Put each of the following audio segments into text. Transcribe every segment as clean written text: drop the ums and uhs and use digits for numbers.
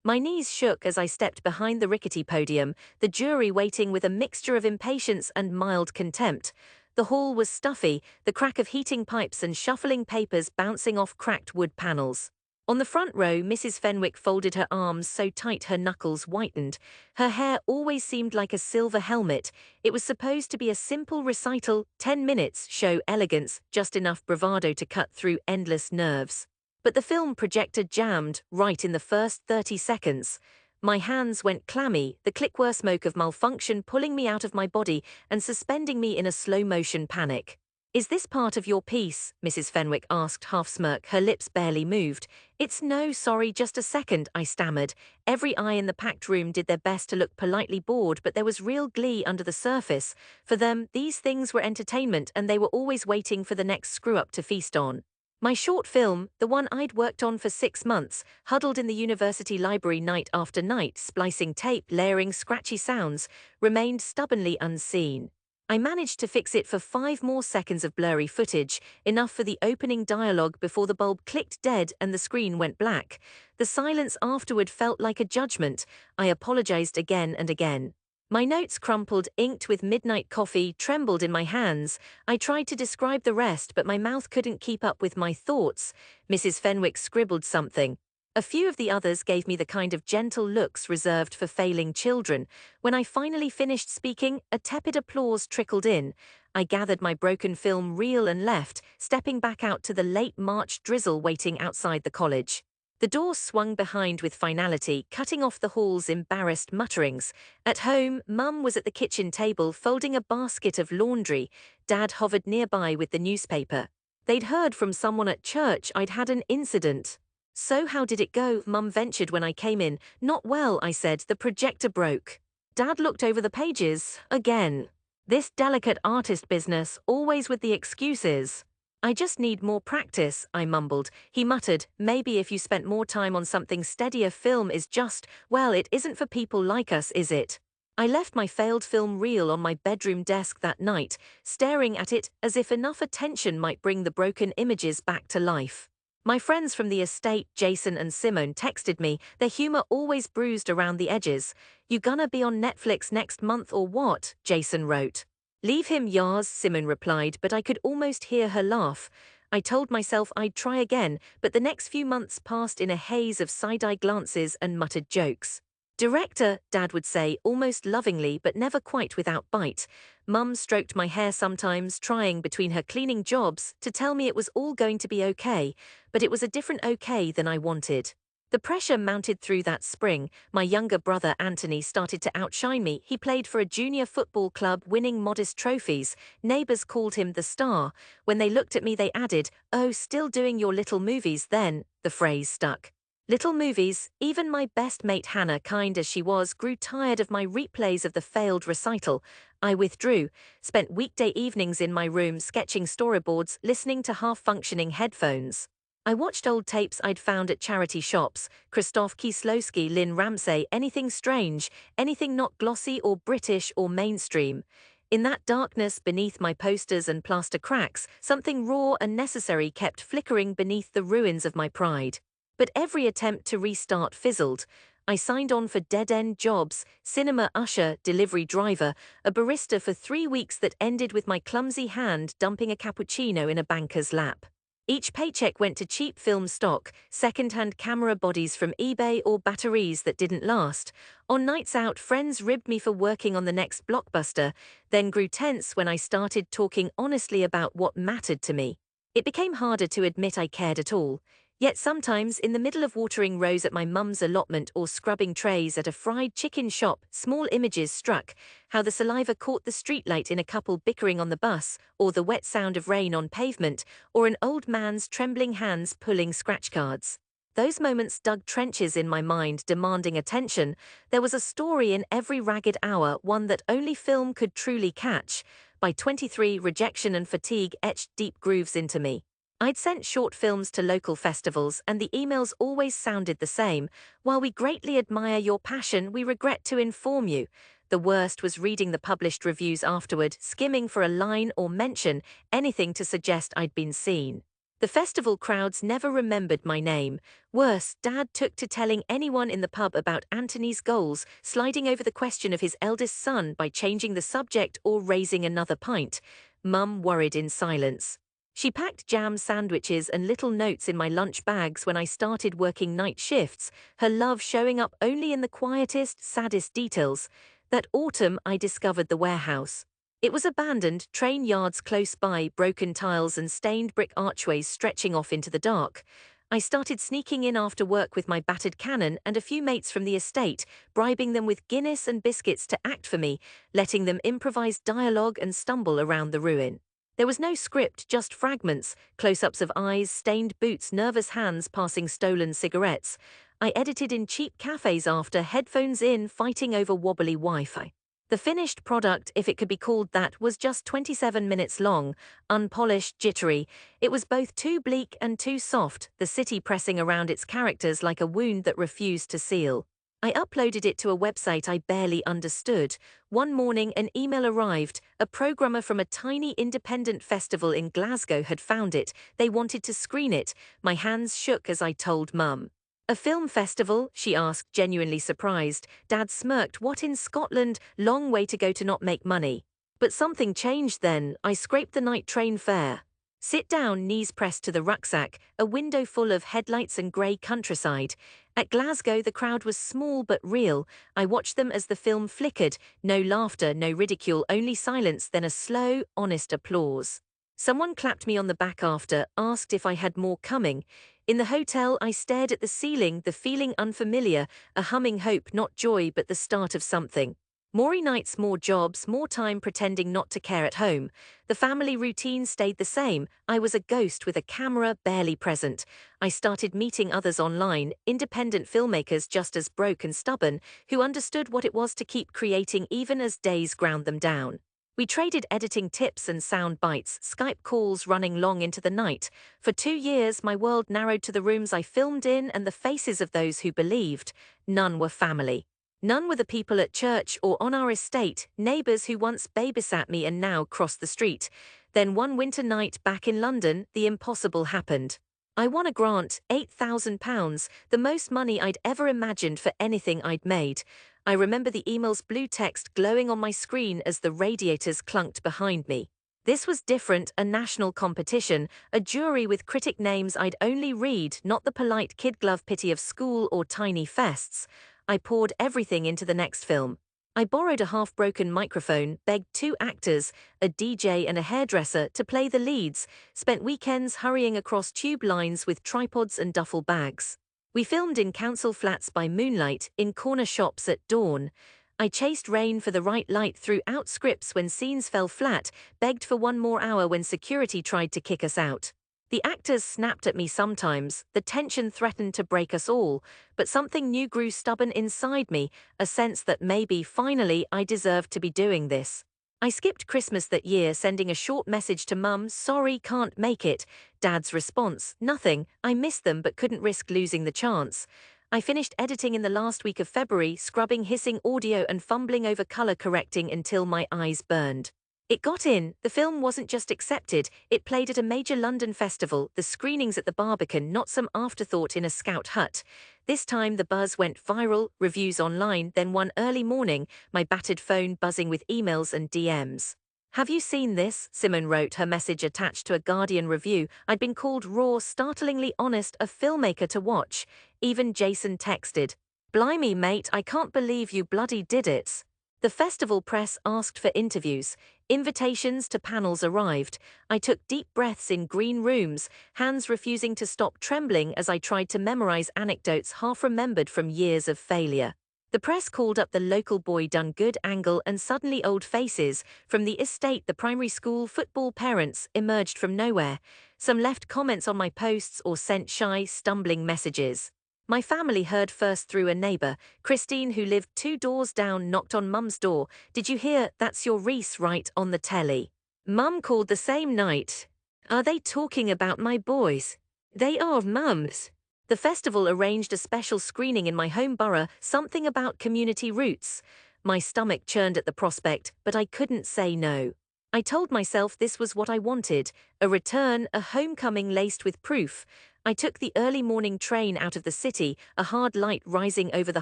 My knees shook as I stepped behind the rickety podium, the jury waiting with a mixture of impatience and mild contempt. The hall was stuffy, the crack of heating pipes and shuffling papers bouncing off cracked wood panels. On the front row, Mrs. Fenwick folded her arms so tight her knuckles whitened. Her hair always seemed like a silver helmet. It was supposed to be a simple recital, 10 minutes, show elegance, just enough bravado to cut through endless nerves. But the film projector jammed right in the first 30 seconds. My hands went clammy, the clickwork smoke of malfunction pulling me out of my body and suspending me in a slow-motion panic. "Is this part of your piece?" Mrs. Fenwick asked, half-smirk, her lips barely moved. "It's no, sorry, just a second," I stammered. Every eye in the packed room did their best to look politely bored, but there was real glee under the surface. For them, these things were entertainment, and they were always waiting for the next screw-up to feast on. My short film, the one I'd worked on for 6 months, huddled in the university library night after night, splicing tape, layering scratchy sounds, remained stubbornly unseen. I managed to fix it for 5 more seconds of blurry footage, enough for the opening dialogue before the bulb clicked dead and the screen went black. The silence afterward felt like a judgment. I apologized again and again. My notes crumpled, inked with midnight coffee, trembled in my hands. I tried to describe the rest, but my mouth couldn't keep up with my thoughts. Mrs. Fenwick scribbled something. A few of the others gave me the kind of gentle looks reserved for failing children. When I finally finished speaking, a tepid applause trickled in. I gathered my broken film reel and left, stepping back out to the late March drizzle waiting outside the college. The door swung behind with finality, cutting off the hall's embarrassed mutterings. At home, Mum was at the kitchen table folding a basket of laundry. Dad hovered nearby with the newspaper. They'd heard from someone at church I'd had an incident. "So how did it go?" Mum ventured when I came in. "Not well," I said. "The projector broke." Dad looked over the pages. Again. This delicate artist business, always with the excuses. "I just need more practice," I mumbled. He muttered, "Maybe if you spent more time on something steadier. Film is just, well, it isn't for people like us, is it?" I left my failed film reel on my bedroom desk that night, staring at it as if enough attention might bring the broken images back to life. My friends from the estate, Jason and Simone, texted me, their humor always bruised around the edges. "You gonna be on Netflix next month or what?" Jason wrote. "Leave him, Yars," Simone replied, but I could almost hear her laugh. I told myself I'd try again, but the next few months passed in a haze of side-eye glances and muttered jokes. "Director," Dad would say, almost lovingly but never quite without bite. Mum stroked my hair sometimes, trying between her cleaning jobs to tell me it was all going to be okay, but it was a different okay than I wanted. The pressure mounted through that spring. My younger brother Anthony started to outshine me. He played for a junior football club, winning modest trophies. Neighbors called him the star. When they looked at me, they added, "Oh, still doing your little movies then?" The phrase stuck. Little movies. Even my best mate Hannah, kind as she was, grew tired of my replays of the failed recital. I withdrew, spent weekday evenings in my room sketching storyboards, listening to half-functioning headphones. I watched old tapes I'd found at charity shops, Krzysztof Kieslowski, Lynn Ramsay, anything strange, anything not glossy or British or mainstream. In that darkness beneath my posters and plaster cracks, something raw and necessary kept flickering beneath the ruins of my pride. But every attempt to restart fizzled. I signed on for dead-end jobs, cinema usher, delivery driver, a barista for 3 weeks that ended with my clumsy hand dumping a cappuccino in a banker's lap. Each paycheck went to cheap film stock, second-hand camera bodies from eBay or batteries that didn't last. On nights out, friends ribbed me for working on the next blockbuster, then grew tense when I started talking honestly about what mattered to me. It became harder to admit I cared at all. Yet sometimes, in the middle of watering rows at my mum's allotment or scrubbing trays at a fried chicken shop, small images struck, how the saliva caught the streetlight in a couple bickering on the bus, or the wet sound of rain on pavement, or an old man's trembling hands pulling scratch cards. Those moments dug trenches in my mind, demanding attention. There was a story in every ragged hour, one that only film could truly catch. By 23, rejection and fatigue etched deep grooves into me. I'd sent short films to local festivals, and the emails always sounded the same. "While we greatly admire your passion, we regret to inform you." The worst was reading the published reviews afterward, skimming for a line or mention, anything to suggest I'd been seen. The festival crowds never remembered my name. Worse, Dad took to telling anyone in the pub about Anthony's goals, sliding over the question of his eldest son by changing the subject or raising another pint. Mum worried in silence. She packed jam sandwiches and little notes in my lunch bags when I started working night shifts, her love showing up only in the quietest, saddest details. That autumn, I discovered the warehouse. It was abandoned, train yards close by, broken tiles and stained brick archways stretching off into the dark. I started sneaking in after work with my battered cannon and a few mates from the estate, bribing them with Guinness and biscuits to act for me, letting them improvise dialogue and stumble around the ruin. There was no script, just fragments, close-ups of eyes, stained boots, nervous hands passing stolen cigarettes. I edited in cheap cafes after, headphones in, fighting over wobbly Wi-Fi. The finished product, if it could be called that, was just 27 minutes long, unpolished, jittery. It was both too bleak and too soft, the city pressing around its characters like a wound that refused to seal. I uploaded it to a website I barely understood. One morning an email arrived. A programmer from a tiny independent festival in Glasgow had found it. They wanted to screen it. My hands shook as I told Mum. A film festival? She asked, genuinely surprised. Dad smirked. What in Scotland? Long way to go to not make money. But something changed then. I scraped the night train fare. Sit down, knees pressed to the rucksack, a window full of headlights and grey countryside. At Glasgow the crowd was small but real. I watched them as the film flickered. No laughter, no ridicule, only silence, then a slow, honest applause. Someone clapped me on the back after, asked if I had more coming. In the hotel I stared at the ceiling, the feeling unfamiliar, a humming hope, not joy but the start of something. More nights, more jobs, more time pretending not to care at home. The family routine stayed the same. I was a ghost with a camera, barely present. I started meeting others online, independent filmmakers just as broke and stubborn, who understood what it was to keep creating even as days ground them down. We traded editing tips and sound bites, Skype calls running long into the night. For 2 years, my world narrowed to the rooms I filmed in and the faces of those who believed. None were family. None were the people at church or on our estate, neighbours who once babysat me and now crossed the street. Then one winter night back in London, the impossible happened. I won a grant, £8,000, the most money I'd ever imagined for anything I'd made. I remember the email's blue text glowing on my screen as the radiators clunked behind me. This was different, a national competition, a jury with critic names I'd only read, not the polite kid glove pity of school or tiny fests. I poured everything into the next film. I borrowed a half-broken microphone, begged 2 actors, a DJ and a hairdresser, to play the leads, spent weekends hurrying across tube lines with tripods and duffel bags. We filmed in council flats by moonlight, in corner shops at dawn. I chased rain for the right light throughout scripts when scenes fell flat, begged for 1 more hour when security tried to kick us out. The actors snapped at me sometimes, the tension threatened to break us all, but something new grew stubborn inside me, a sense that maybe, finally, I deserved to be doing this. I skipped Christmas that year, sending a short message to Mum, sorry, can't make it. Dad's response, nothing, I missed them but couldn't risk losing the chance. I finished editing in the last week of February, scrubbing hissing audio and fumbling over color correcting until my eyes burned. It got in. The film wasn't just accepted, it played at a major London festival, the screenings at the Barbican, not some afterthought in a scout hut. This time the buzz went viral, reviews online, then one early morning, my battered phone buzzing with emails and DMs. Have you seen this? Simone wrote, her message attached to a Guardian review. I'd been called raw, startlingly honest, a filmmaker to watch. Even Jason texted, blimey mate, I can't believe you bloody did it. The festival press asked for interviews. Invitations to panels arrived. I took deep breaths in green rooms, hands refusing to stop trembling as I tried to memorize anecdotes half remembered from years of failure. The press called up the local boy done good angle and suddenly old faces, from the estate, the primary school, football parents, emerged from nowhere. Some left comments on my posts or sent shy, stumbling messages. My family heard first through a neighbour. Christine, who lived 2 doors down, knocked on Mum's door. Did you hear, that's your Reese, right, on the telly? Mum called the same night. Are they talking about my boys? They are, Mums. The festival arranged a special screening in my home borough, something about community roots. My stomach churned at the prospect, but I couldn't say no. I told myself this was what I wanted, a return, a homecoming laced with proof. I took the early morning train out of the city, a hard light rising over the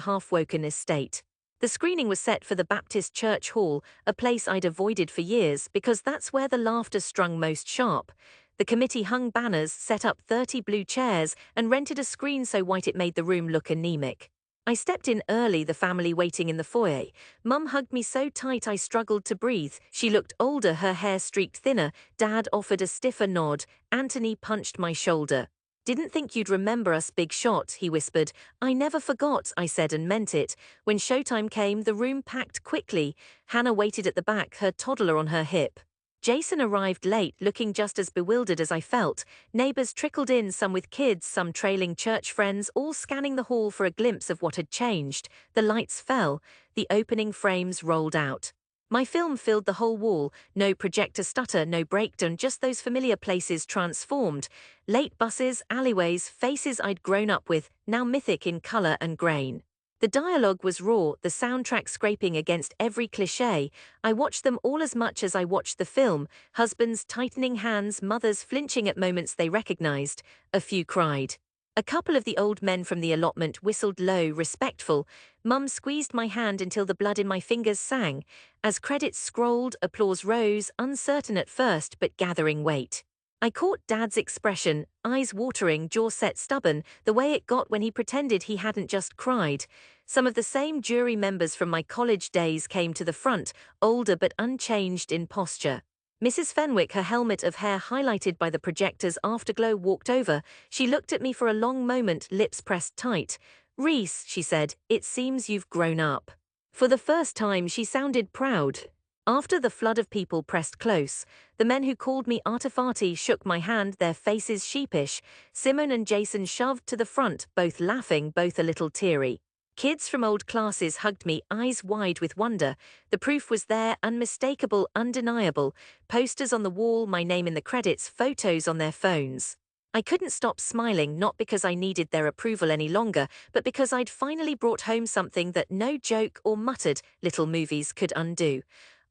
half-woken estate. The screening was set for the Baptist Church Hall, a place I'd avoided for years because that's where the laughter strung most sharp. The committee hung banners, set up 30 blue chairs, and rented a screen so white it made the room look anemic. I stepped in early, the family waiting in the foyer. Mum hugged me so tight I struggled to breathe. She looked older, her hair streaked thinner. Dad offered a stiffer nod. Anthony punched my shoulder. "Didn't think you'd remember us, big shot," he whispered. "I never forgot," I said and meant it. When showtime came, the room packed quickly. Hannah waited at the back, her toddler on her hip. Jason arrived late, looking just as bewildered as I felt. Neighbors trickled in, some with kids, some trailing church friends, all scanning the hall for a glimpse of what had changed. The lights fell. The opening frames rolled out. My film filled the whole wall. No projector stutter, no breakdown, just those familiar places transformed. Late buses, alleyways, faces I'd grown up with, now mythic in color and grain. The dialogue was raw, the soundtrack scraping against every cliché. I watched them all as much as I watched the film, husbands tightening hands, mothers flinching at moments they recognized. A few cried. A couple of the old men from the allotment whistled low, respectful. Mum squeezed my hand until the blood in my fingers sang. As credits scrolled, applause rose, uncertain at first but gathering weight. I caught Dad's expression, eyes watering, jaw set stubborn, the way it got when he pretended he hadn't just cried. Some of the same jury members from my college days came to the front, older but unchanged in posture. Mrs. Fenwick, her helmet of hair highlighted by the projector's afterglow, walked over. She looked at me for a long moment, lips pressed tight. "Reese," she said, "it seems you've grown up." For the first time, she sounded proud. After the flood of people pressed close, the men who called me Artefati shook my hand, their faces sheepish. Simon and Jason shoved to the front, both laughing, both a little teary. Kids from old classes hugged me, eyes wide with wonder. The proof was there, unmistakable, undeniable. Posters on the wall, my name in the credits, photos on their phones. I couldn't stop smiling, not because I needed their approval any longer, but because I'd finally brought home something that no joke or muttered little movies could undo.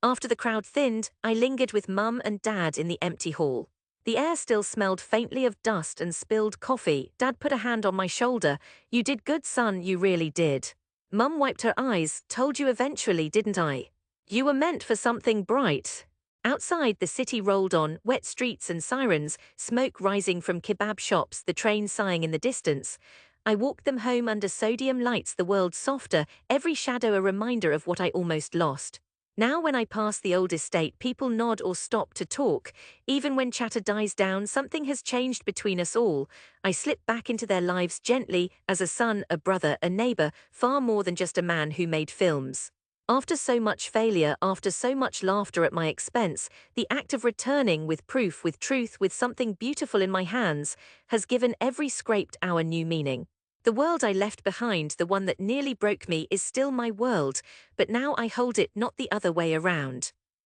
After the crowd thinned, I lingered with Mum and Dad in the empty hall. The air still smelled faintly of dust and spilled coffee. Dad put a hand on my shoulder. "You did good, son, you really did." Mum wiped her eyes. "Told you eventually, didn't I? You were meant for something bright." Outside, the city rolled on, wet streets and sirens, smoke rising from kebab shops, the train sighing in the distance. I walked them home under sodium lights, the world softer, every shadow a reminder of what I almost lost. Now when I pass the old estate, people nod or stop to talk. Even when chatter dies down, something has changed between us all. I slip back into their lives gently, as a son, a brother, a neighbor, far more than just a man who made films. After so much failure, after so much laughter at my expense, the act of returning with proof, with truth, with something beautiful in my hands, has given every scraped hour new meaning. The world I left behind, the one that nearly broke me, is still my world, but now I hold it, not the other way around.